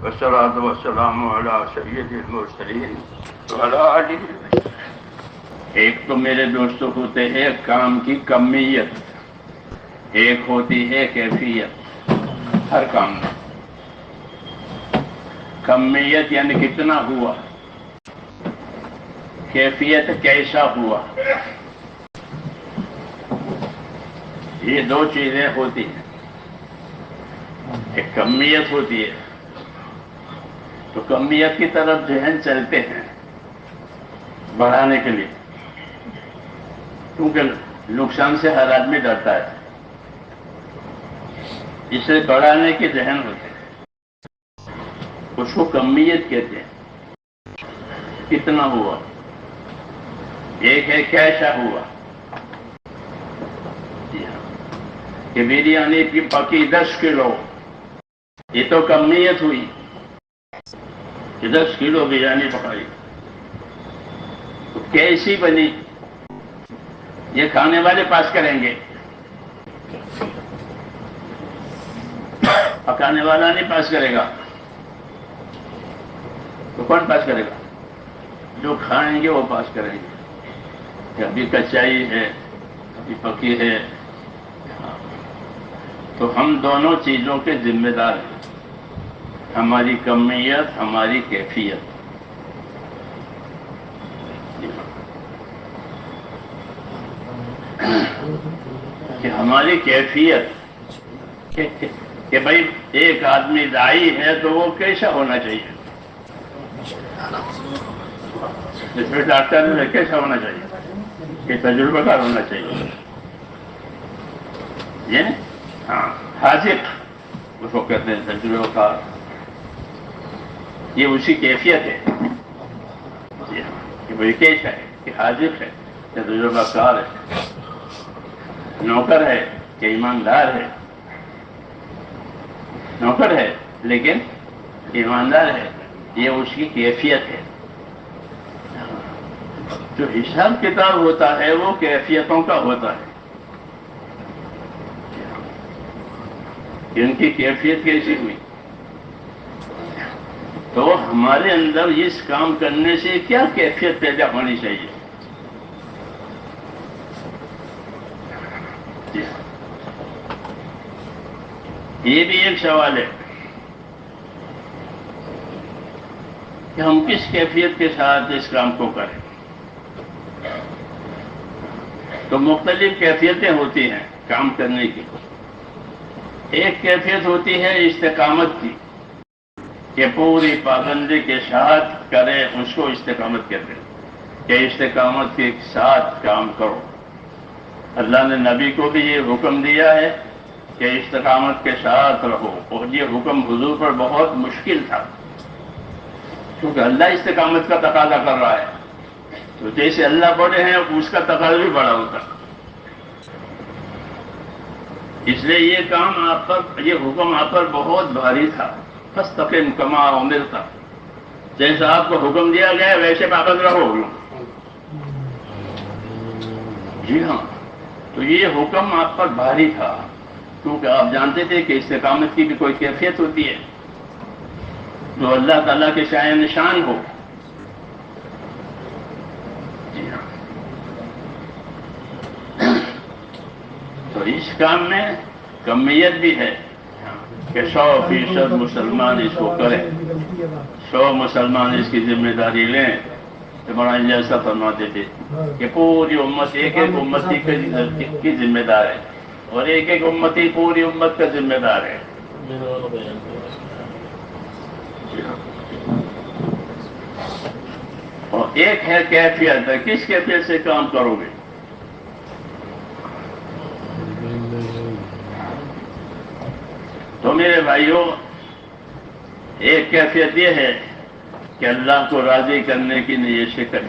والصلاة والسلام على سید المرسلین وعلی آلہ۔ ایک تو میرے دوستوں ہوتے ہیں کام کی کمیت، ایک ہوتی ہے کیفیت۔ ہر کام میں کمیت یعنی کتنا ہوا، کیفیت کیسا ہوا، یہ دو چیزیں ہوتی ہیں۔ ایک کمیت ہوتی ہے تو کمیت کی طرف ذہن چلتے ہیں بڑھانے کے لیے، کیونکہ نقصان سے ہر آدمی ڈرتا ہے، اسے بڑھانے کے ذہن ہوتے ہیں، اس کو کمیت کہتے ہیں۔ کتنا ہوا، ایک ہے کیسا ہوا، کہ بریانی کی پکی 10 کلو، یہ تو کمیت ہوئی کہ 10 کلو بریانی پکائی، تو کیسی بنی یہ کھانے والے پاس کریں گے، پکانے والا نہیں پاس کرے گا، تو کون پاس کرے گا؟ جو کھائیں گے وہ پاس کریں گے کہ ابھی کچائی ہے ابھی پکی ہے۔ تو ہم دونوں چیزوں کے ذمہ دار ہیں، ہماری کمیت، ہماری کیفیت۔ کہ ہماری کیفیت کہ بھائی ایک آدمی داعی ہے تو وہ کیسا ہونا چاہیے، جس میں ڈاکٹر ہے کیسا ہونا چاہیے، کہ تجربہ کار ہونا چاہیے، یہ ہاں حاذق اس کو کہتے ہیں، تجربہ کار، یہ اسی کیفیت ہے کہ بھائی کیسا ہے، کہ حاذق ہے، تجربہ کار ہے، نوکر ہے کہ ایماندار ہے، نوکر ہے لیکن ایماندار ہے، یہ اس کی کیفیت ہے۔ جو حساب کتاب ہوتا ہے وہ کیفیتوں کا ہوتا ہے، ان کی کیفیت کیسی ہوئی، تو ہمارے اندر اس کام کرنے سے کیا کیفیت پیدا ہونی چاہیے۔ یہ بھی ایک سوال ہے کہ ہم کس کیفیت کے ساتھ اس کام کو کریں۔ تو مختلف کیفیتیں ہوتی ہیں کام کرنے کی۔ ایک کیفیت ہوتی ہے استقامت کی، کہ پوری پابندی کے ساتھ کرے، اس کو استقامت کہتے ہیں، کہ استقامت کے ساتھ کام کرو۔ اللہ نے نبی کو بھی یہ حکم دیا ہے کہ استقامت کے ساتھ رہو، اور یہ حکم حضور پر بہت مشکل تھا، کیونکہ اللہ استقامت کا تقاضا کر رہا ہے، تو جیسے اللہ بڑے ہیں اس کا تقاضا بھی بڑا ہوتا ہے۔ اس لیے یہ کام آپ پر، یہ حکم آپ پر بہت بھاری تھا۔ فاستقم کما امرت، جیسا آپ کو حکم دیا گیا ویسے پابند رہو۔ جی ہاں، تو یہ حکم آپ پر بھاری تھا، کیونکہ آپ جانتے تھے کہ استقامت کی بھی کوئی کیفیت ہوتی ہے جو اللہ تعالیٰ کے شایان نشان ہو۔ جی ہاں، تو اس کام میں کمیت بھی ہے کہ 100% مسلمان اس کو کریں، 100 مسلمان اس کی ذمہ داری لیں۔ عمران جیسا فرماتے تھے کہ پوری امت ایک ایک امتی کی ذمہ دار ہے، اور ایک ایک امتی پوری امت کا ذمہ دار ہے۔ اور ایک ہے کیفیت، ہے کس کیفیت سے کام کرو گے۔ تو میرے بھائیوں، ایک کیفیت یہ ہے کہ اللہ کو راضی کرنے کی نیت سے کریں،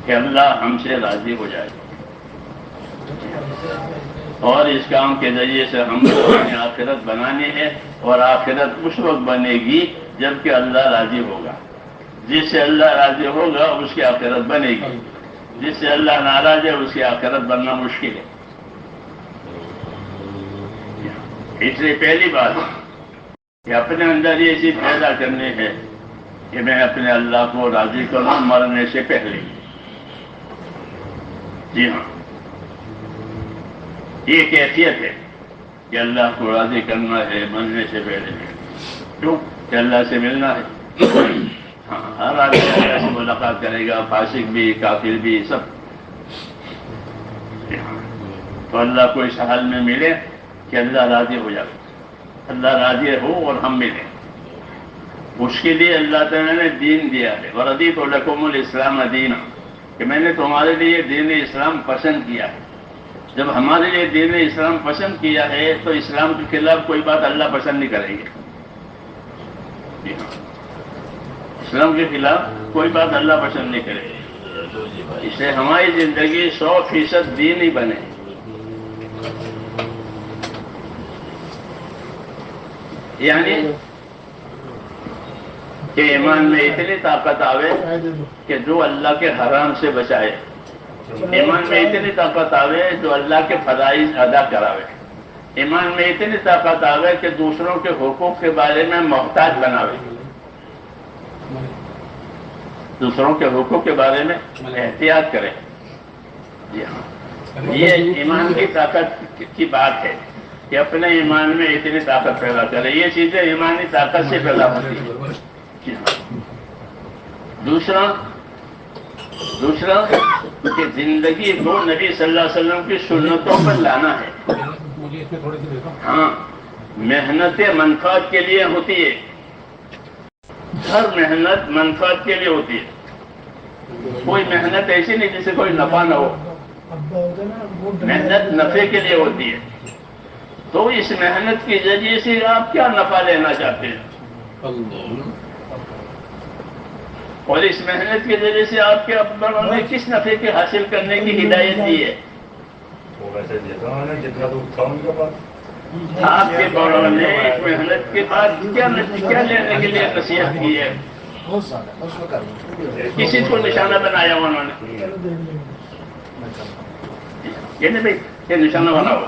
کہ اللہ ہم سے راضی ہو جائے، اور اس کام کے ذریعے سے ہم کو اپنی آخرت بنانی ہے، اور آخرت اس وقت بنے گی جبکہ اللہ راضی ہوگا۔ جس سے اللہ راضی ہوگا اس کی آخرت بنے گی، جس سے اللہ ناراض ہے اس کی آخرت بننا مشکل ہے۔ اس لیے پہلی بات کہ اپنے اندر یہ چیز پیدا کرنی ہے کہ میں اپنے اللہ کو راضی کروں مرنے سے پہلے. جی ہاں، یہ کیفیت ہے کہ اللہ کو راضی کرنا ہے مرنے سے پہلے. کیوں کہ اللہ سے ملنا ہے. ہاں، ہر آدمی اللہ سے ملاقات کرے گا، فاسق بھی کافر بھی سب. تو اللہ کو اس حال میں ملے کہ اللہ راضی ہو جائے، اللہ راضی ہو اور ہم ملیں. اس کے لیے اللہ تعالیٰ نے دین دیا ہے. وَرَضِيتُ لَكُمُ الْإِسْلَامَ دِينًا، کہ میں نے تمہارے لیے دین اسلام پسند کیا ہے. جب ہمارے لیے دین اسلام پسند کیا ہے تو اسلام کے خلاف کوئی بات اللہ پسند نہیں کریں گے. جی ہاں، اسلام کے خلاف کوئی بات اللہ پسند نہیں کرے گی. اس سے ہماری زندگی 100% دین ہی بنے. یعنی کہ ایمان میں اتنی طاقت آوے کہ جو اللہ کے حرام سے بچائے. ایمان میں اتنی طاقت آوے جو اللہ کے فرائض ادا کراوے. ایمان میں اتنی طاقت آوے کہ دوسروں کے حقوق کے بارے میں محتاج بناوے. دوسروں کے حقوق کے بارے میں احتیاط کرے. جی ہاں، یہ ایمان کی طاقت کی بات ہے کہ اپنے ایمان میں اتنی طاقت پیدا کرے. یہ چیزیں ایمانی طاقت سے پیدا ہوتی ہیں. جی ہاں. دوسرا کہ زندگی کو نبی صلی اللہ علیہ وسلم کی سنتوں پر لانا ہے. ہاں، محنت منفعت کے لیے ہوتی ہے. ہر محنت منفعت کے لیے ہوتی ہے. کوئی محنت ایسی نہیں جس سے کوئی نفع نہ ہو. محنت نفع کے لیے ہوتی ہے. تو اس محنت کے ذریعے سے آپ کیا نفع لینا چاہتے ہیں؟ اور اس محنت کے ذریعے سے آپ کے بڑوں نے کس نفع کے حاصل کرنے کی ہدایت دی ہے؟ آپ کے بڑوں نے ایک محنت کے بعد کیا لینے کے لیے نصیحت کی ہے؟ کسی کو نشانہ بنایا انہوں نے؟ یہ نہیں بھائی یہ نشانہ بناؤ،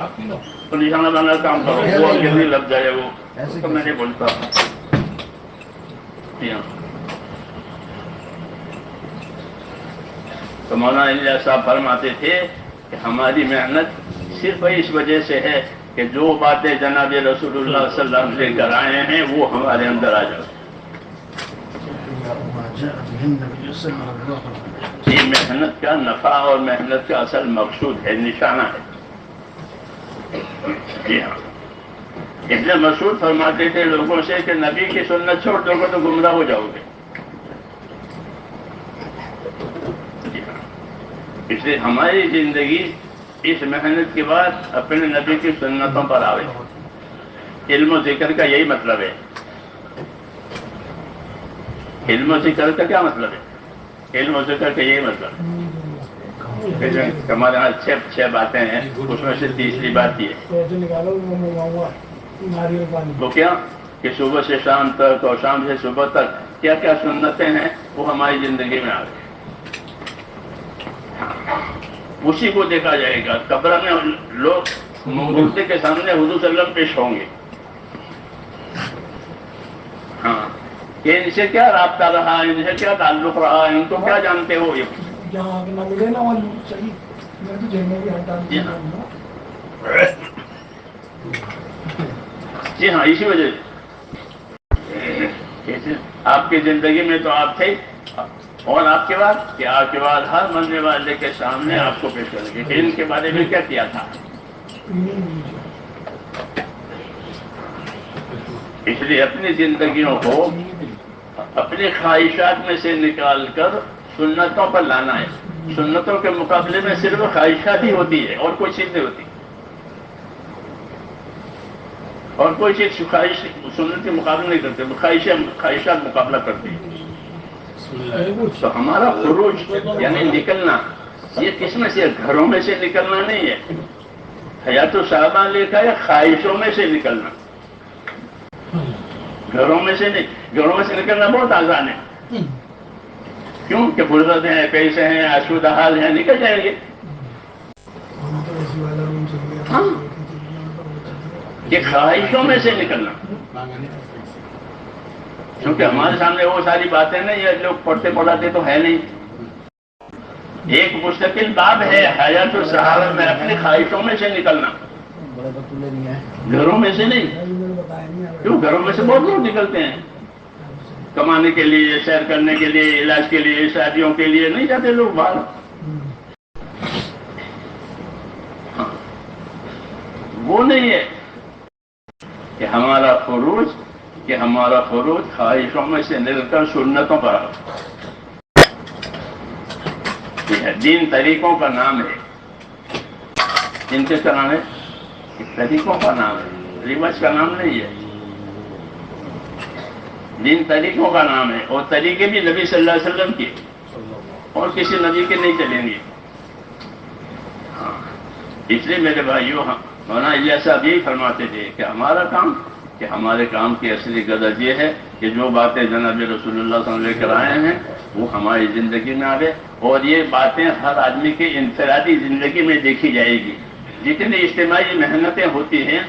تو نشانہ بنا کام کرو، وہ جلدی لگ جائے. وہ تو میں نہیں بولتا. تو مولانا الیاس صاحب فرماتے تھے کہ ہماری محنت صرف اس وجہ سے ہے کہ جو باتیں جناب رسول اللہ صلی اللہ علیہ وسلم لے کر آئے ہیں وہ ہمارے اندر آ جائے. یہ محنت کا نفع اور محنت کا اصل مقصود ہے، نشانہ ہے. جی ہاں، ابن مسعود فرماتے تھے لوگوں سے کہ نبی کی سنت چھوڑ دو گے تو گمراہ ہو جاؤ گے. اس لیے ہماری زندگی اس محنت کے بعد اپنے نبی کی سنتوں پر آوے. علم و ذکر کا یہی مطلب ہے. علم و ذکر کا کیا مطلب ہے؟ علم و ذکر کا یہی مطلب ہے. ہمارے یہاں 6 باتیں ہیں، اس میں سے تیسری بات یہ ہے وہ کیا کہ صبح سے شام تک اور شام سے صبح تک کیا کیا سنتیں ہیں وہ ہماری زندگی میں آ گئی. اسی کو دیکھا جائے گا. قبر میں لوگ مردے کے سامنے حضور صلی اللہ علیہ وسلم پیش ہوں گے. ہاں، کہ ان سے کیا رابطہ رہا، ان سے کیا تعلق رہا، ان کو کیا جانتے ہو. جی ہاں، اسی وجہ سے آپ کی زندگی میں تو آپ تھے، اور آپ کے بعد ہر مرنے والے کے سامنے آپ کو پیش کریں گے کہ ان کے بارے میں کیا کیا تھا. اس لیے اپنی زندگیوں کو اپنی خواہشات میں سے نکال کر سنتوں پر لانا ہے. سنتوں کے مقابلے میں صرف خواہشات ہی ہوتی ہے اور کوئی چیز نہیں ہوتی. اور کوئی چیز خواہش سنت کے مقابلے نہیں کرتے، خواہشات مقابلہ کرتی ہیں. تو ہمارا خروج یعنی نکلنا یہ کس میں سے؟ گھروں میں سے نکلنا نہیں ہے. حیات الصحابہ لکھا ہے خواہشوں میں سے نکلنا، گھروں میں سے نہیں. گھروں میں سے نکلنا بہت آسان ہے. کیوں کہ فرصت ہیں، پیسے ہیں، آسودہ حال ہیں، نکل جائیں گے. ہاں، یہ خواہشوں میں سے نکلنا. کیونکہ ہمارے سامنے وہ ساری باتیں نہیں، یہ لوگ پڑھتے پڑھاتے تو ہے نہیں. ایک مستقل باب ہے حیات الصحابہ میں اپنی خواہشوں میں سے نکلنا، گھروں میں سے نہیں. کیوں گھروں میں سے بہت لوگ نکلتے ہیں کمانے کے لیے، سیر کرنے کے لیے، علاج کے لیے، شادیوں کے لیے نہیں جاتے لوگ باہر. ہاں وہ نہیں ہے کہ ہمارا خروج خواہشوں میں سے نکل کر سنتوں پر آ. دین طریقوں کا نام ہے. دین کس کا نام ہے؟ طریقوں کا نام ہے، ریواج کا نام نہیں ہے. دین طریقوں کا نام ہے، اور طریقے بھی نبی صلی اللہ علیہ وسلم کے، اور کسی نبی کے نہیں چلیں گے. ہاں اس لیے میرے بھائیوں، مولانا الیاس صاحب یہی فرماتے تھے کہ ہمارے کام کی اصلی غرض یہ ہے کہ جو باتیں جناب رسول اللہ صلی اللہ علیہ وسلم لے کر آئے ہیں وہ ہماری زندگی میں آوے، اور یہ باتیں ہر آدمی کی انفرادی زندگی میں دیکھی جائے گی. جتنی اجتماعی محنتیں ہوتی ہیں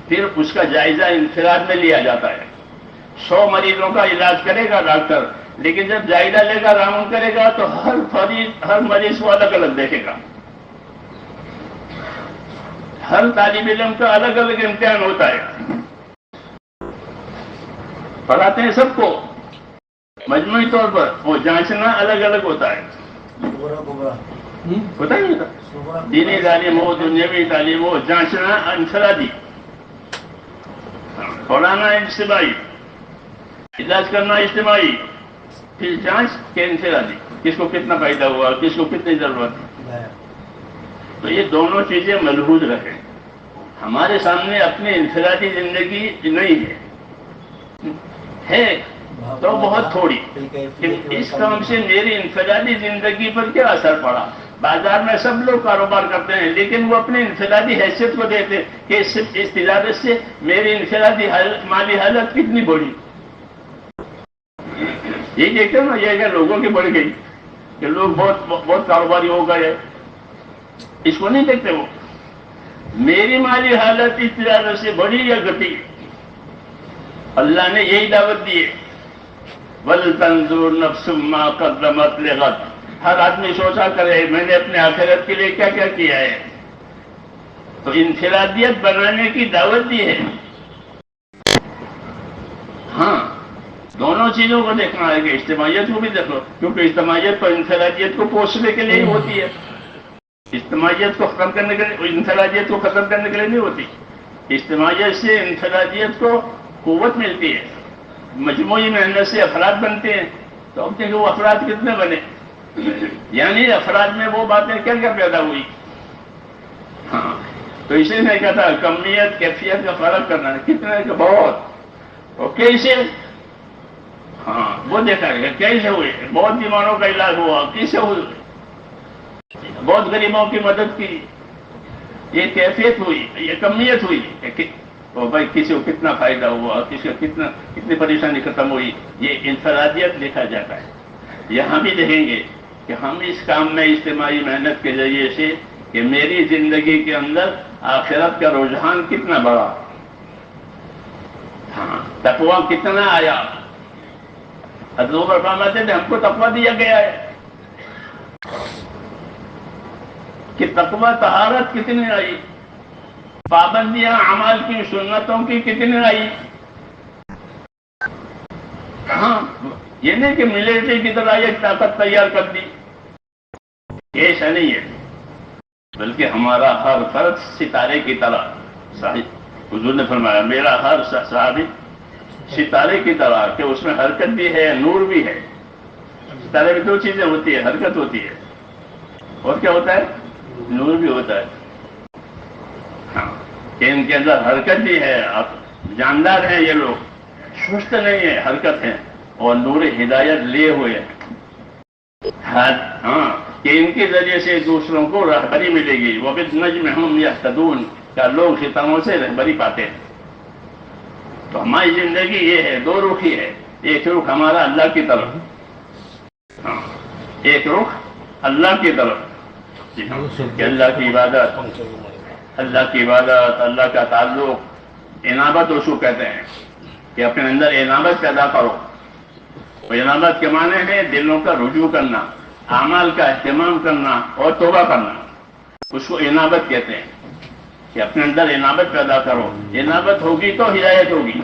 پھر اس کا جائزہ انفراد میں لیا جاتا ہے. 100 مریضوں کا علاج کرے گا ڈاکٹر، لیکن جب جائزہ لے کر رامن کرے گا تو ہر مریض کو الگ الگ دیکھے گا. ہر طالب علم کا الگ الگ امتحان ہوتا ہے. پڑھاتے ہیں سب کو مجموعی طور پر، وہ جانچنا الگ الگ ہوتا ہے. ہوتا ہی ہوتا. دینی تعلیم ہو، دنیاوی تعلیم ہو، جانچنا انفرادی، پڑھانا اجتماعی، علاج کرنا اجتماعی، پھر جانچ کے انفرادی، کس کو کتنا فائدہ ہوا، کس کو کتنی ضرورت ہے. تو یہ دونوں چیزیں ملحوظ رکھیں. ہمارے سامنے اپنی انفرادی زندگی نہیں ہے تو بہت تھوڑی، کہ اس کام سے میری انفرادی زندگی پر کیا اثر پڑا. بازار میں سب لوگ کاروبار کرتے ہیں، لیکن وہ اپنی انفرادی حیثیت کو دیکھتے ہیں کہ اس تجارت سے میری انفرادی مالی حالت کتنی بڑی. یہ دیکھتے نا، یہ کہ لوگوں کی بڑھ گئی، کہ لوگ بہت کاروباری ہو گئے. اس کو نہیں دیکھتے وہ میری مالی حالت اس تجارت سے بڑی یا گھٹی. اللہ نے یہی دعوت دی ہے، وَلْتَنْظُرْ نَفْسٌ مَّا قَدَّمَتْ لِغَدٍ. ہر آدمی سوچا کرے میں نے اپنے آخرت کے لیے کیا کیا کیا ہے. تو انفرادیت بنانے کی دعوت دی ہے. ہاں دونوں چیزوں کو دیکھنا ہے کہ اجتماعیت کو بھی دیکھ لو، کیونکہ اجتماعیت پر انفرادیت کو پوچھنے کے لیے ہی ہوتی ہے. اجتماعیت کو ختم کرنے کے لیے، انفرادیت کو ختم کرنے کے لیے نہیں ہوتی. اجتماعیت سے انفرادیت کو قوت ملتی ہے، مجموعی محنت سے افراد بنتے ہیں. تو اب دیکھیں وہ افراد کتنے بنے، یعنی افراد میں وہ باتیں کیا کیا پیدا ہوئی. ہاں تو اسی میں کہتا ہے کمیت کیفیت کا فرق کرنا ہے، کتنے کا بہت، اور کیسے. ہاں وہ دیکھا گیا کیسے ہوئے. بہت بیماروں کا علاج ہوا، کیسے ہوئے. بہت غریبوں کی مدد کی، یہ کیفیت ہوئی، یہ کمیت ہوئی. بھائی کسی کو کتنا فائدہ ہوا، کسی کو کتنی پریشانی ختم ہوئی. یہ انفرادیت دیکھا جاتا ہے. یہاں بھی دیکھیں گے کہ ہم اس کام میں اجتماعی محنت کے ذریعے سے کہ میری زندگی کے اندر آخرت کا رجحان کتنا بڑا، ہاں تقویٰ کتنا آیا. حضرت عمر فرماتے تھے ہم کو تقویٰ دیا گیا ہے کہ تقویٰ طہارت کتنی آئی، پابندیاں اعمال کی سنتوں کی کتنی آئی. ہاں یہ نہیں کہ ملٹری کی طرح ایک طاقت تیار کر دی، ایسا نہیں ہے. بلکہ ہمارا ہر فرد ستارے کی طرح، صحیح حضور نے فرمایا میرا ہر صحابی ستارے کی طرح، کہ اس میں حرکت بھی ہے نور بھی ہے. ستارے میں دو چیزیں ہوتی ہے، حرکت ہوتی ہے اور کیا ہوتا ہے، نور بھی ہوتا ہے. ہاں کہ ان کے اندر حرکت بھی ہے، اب جاندار ہیں یہ لوگ، سست نہیں ہے، حرکت ہے اور نور ہدایت لیے ہوئے ہیں. ہاں کہ ان کے ذریعے سے دوسروں کو رہبری ملے گی. وَبِالنَّجْمِ هُمْ يَهْتَدُونَ کا لوگ ستاروں سے رہبری پاتے ہیں. تو ہماری زندگی یہ ہے، دو رخی ہے. ایک رخ ہمارا اللہ کی طرف، ہاں ایک رخ اللہ کی طرف، کہ اللہ کی عبادت، اللہ کا تعلق، انابت اس کو کہتے ہیں کہ اپنے اندر انابت پیدا کرو. انابت کے معنی ہے دلوں کا رجوع کرنا، اعمال کا اہتمام کرنا اور توبہ کرنا. اس کو انابت کہتے ہیں کہ اپنے اندر انابت پیدا کرو. انابت ہوگی تو ہدایت ہوگی.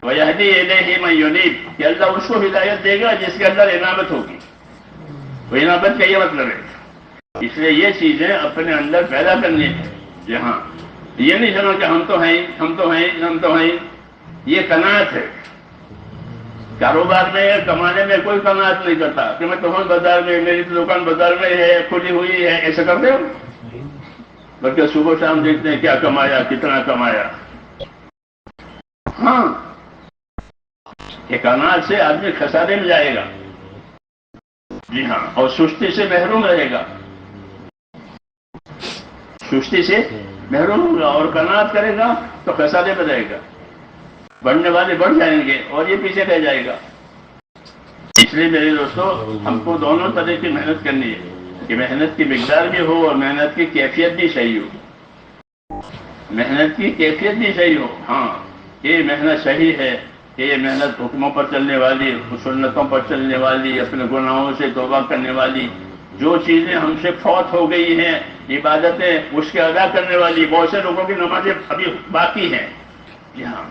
وَيَهْدِي إِلَيْهِ مَن يُنِيبُ کہ اللہ اس کو ہدایت دے گا جس کے اندر انابت ہوگی. وہ انابت کا یہ مطلب ہے. اس لیے یہ چیزیں اپنے اندر پیدا کرنی ہے. جی ہاں، یہ نہیں سمجھو کہ ہم تو ہیں، ہم تو ہیں، ہم تو ہیں. یہ قناعت ہے. کاروبار میں کمانے میں کوئی قناعت نہیں کرتا کہ میں تو ہوں بازار میں، میری دکان بازار میں ہے، کھلی ہوئی ہے، ایسا کرتے ہو. بلکہ صبح شام دیکھتے ہیں کیا کمایا، کتنا کمایا. ہاں، کہ قناعت سے آدمی خسارے میں جائے گا. جی ہاں، اور سستی سے محروم رہے گا. سستی سے محروم ہوگا اور قناعت کرے گا تو خسارے میں رہے گا. بڑھنے والے بڑھ جائیں گے اور یہ پیچھے رہ جائے گا. اس لیے میرے دوستو، ہم کو دونوں طرح کی محنت کرنی ہے کہ محنت کی مقدار بھی ہو اور محنت کی کیفیت بھی صحیح ہو. محنت کی کیفیت بھی صحیح ہو. ہاں، یہ محنت صحیح ہے کہ یہ محنت حکموں پر چلنے والی، سنتوں پر چلنے والی، اپنے گناہوں سے توبہ کرنے والی. جو چیزیں ہم سے فوت ہو گئی ہیں، عبادتیں اس کے ادا کرنے والی. بہت سے لوگوں کی نمازیں ابھی باقی ہیں. جی ہاں،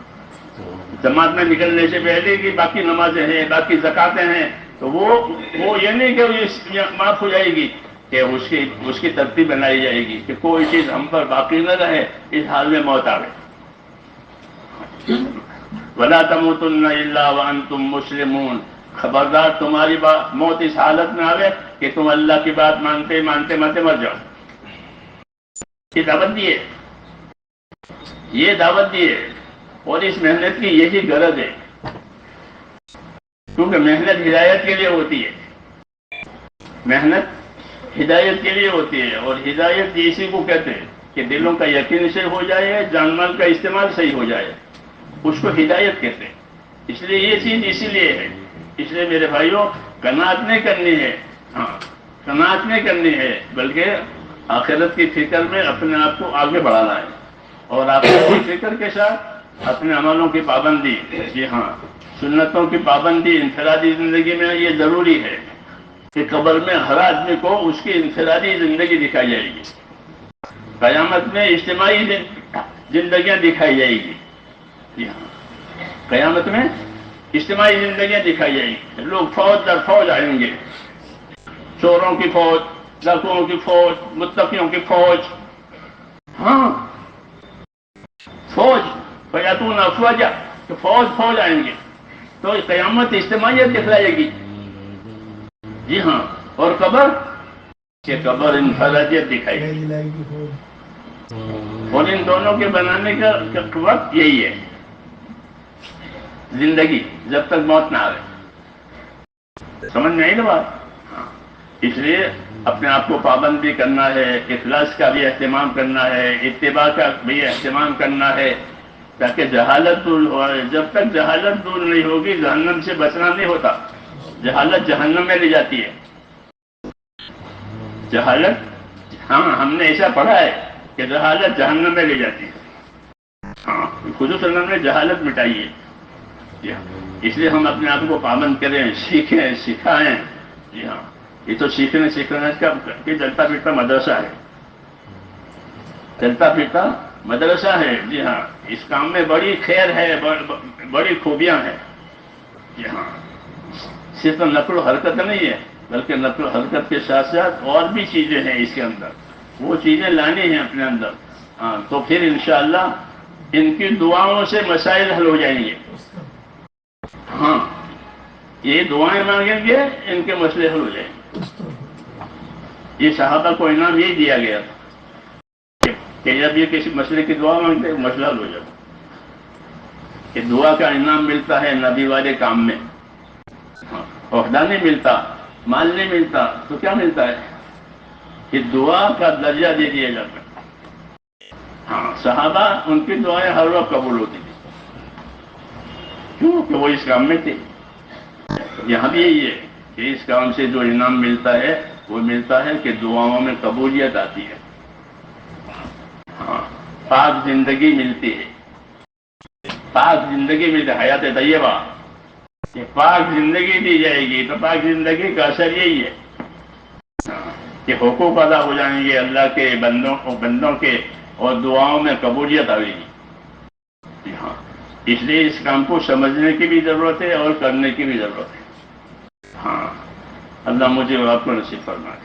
جماعت میں نکلنے سے پہلے کی باقی نمازیں ہیں، باقی زکاتیں ہیں. تو وہ یہ نہیں کہ یہ معاف ہو جائے گی، کہ اس کی ترتیب بنائی جائے گی کہ کوئی چیز ہم پر باقی نہ رہے اس حال میں موت آوے. وَلَا تَمُوتُنَّ إِلَّا وَأَنْتُمْ مُسْلِمُونَ خبردار تمہاری موت اس حالت میں آوے کہ تم اللہ کی بات مانتے مانتے مر جاؤ. یہ دعوت دی ہے، یہ دعوت دی ہے. اور اس محنت کی یہی غرض ہے، کیونکہ محنت ہدایت کے لیے ہوتی ہے. محنت ہدایت کے لیے ہوتی ہے. اور ہدایت اسی کو کہتے ہیں کہ دلوں کا یقین سے ہو جائے، جان مال کا استعمال صحیح ہو جائے، اس کو ہدایت کہتے ہیں. اس لیے یہ چیز اسی لیے ہے. اس لیے میرے بھائیوں، قناعت نہیں کرنی ہے. ہاں، قناعت نہیں کرنی ہے، بلکہ آخرت کی فکر میں اپنے آپ کو آگے بڑھانا ہے. اور آخرت کی فکر کے ساتھ اپنے عملوں کی پابندی. جی ہاں، سنتوں کی پابندی انفرادی زندگی میں یہ ضروری ہے کہ قبر میں ہر آدمی کو اس کی انفرادی زندگی دکھائی جائے گی. قیامت میں اجتماعی زندگیاں دکھائی جائے گی. جی ہاں، قیامت میں اجتماعی زندگیاں دکھائی جائیں گی. لوگ فوج در فوج آئیں گے، چوروں کی فوج، ڈاکوؤں کی فوج، متقیوں کی فوج. ہاں، فوج فیاتون افواجا، کہ فوج آئیں گے. تو قیامت اجتماعیت دکھلائے گی. جی ہاں، اور قبر کہ قبر انفرادیت دکھائے گی. اور ان دونوں کے بنانے کا وقت یہی ہے، زندگی جب تک موت نہ آئے. سمجھ میں آئی نا بات؟ اس لیے اپنے آپ کو پابند بھی کرنا ہے، اخلاص کا بھی اہتمام کرنا ہے، اتباع کا بھی اہتمام کرنا ہے، تاکہ جہالت دور ہو. جب تک جہالت دور نہیں ہوگی جہنم سے بچنا نہیں ہوتا. جہالت جہنم میں لے جاتی ہے. جہالت، ہاں، ہم نے ایسا پڑھا ہے کہ جہالت جہنم میں لے جاتی ہے. ہاں، خود صلی اللہ علیہ وسلم نے جہالت مٹائی ہے. جی ہاں، اس لیے ہم اپنے آپ کو پابند کریں، سیکھیں، سکھائیں. جی ہاں، یہ تو سیکھنے کا چلتا پھرتا مدرسہ ہے. چلتا پھرتا مدرسہ ہے. جی ہاں، اس کام میں بڑی خیر ہے، بڑی خوبیاں ہیں. جی ہاں، صرف نقل و حرکت نہیں ہے، بلکہ نقل و حرکت کے ساتھ ساتھ اور بھی چیزیں ہیں اس کے اندر. وہ چیزیں لانی ہیں اپنے اندر. ہاں، تو پھر انشاءاللہ ان کی دعاؤں سے مسائل حل ہو جائیں گے. ہاں، یہ دعائیں مانگیں گے، ان کے مسئلے حل ہو جائیں گے. یہ صحابہ کو انعام یہی دیا گیا تھا کہ جب یہ کسی مسئلے کی دعا مانگتے مسئلہ حل ہو جاتا. کہ دعا کا انعام ملتا ہے نبی والے کام میں. عہدہ نہیں ملتا، مال نہیں ملتا، تو کیا ملتا ہے کہ دعا کا درجہ دے دیا جاتا ہے. ہاں، صحابہ ان کی دعائیں ہر وقت قبول ہوتی تھی. کیوں کہ وہ اس کام میں تھے. یہاں بھی یہی ہے کہ اس کام سے جو انعام ملتا ہے وہ ملتا ہے کہ دعاؤں میں قبولیت آتی ہے. ہاں، پاک زندگی ملتی ہے. پاک زندگی میں حیات طیبہ، کہ پاک زندگی دی جائے گی، تو پاک زندگی کا اثر یہی ہے کہ حقوق ادا ہو جائیں گے اللہ کے بندوں کے، اور دعاؤں میں قبولیت آئے گی۔ جی ہاں، اس لیے اس کام کو سمجھنے کی بھی ضرورت ہے اور کرنے کی بھی ضرورت ہے۔ ہاں، اللہ مجھے اور آپ کو نصیب فرمائے۔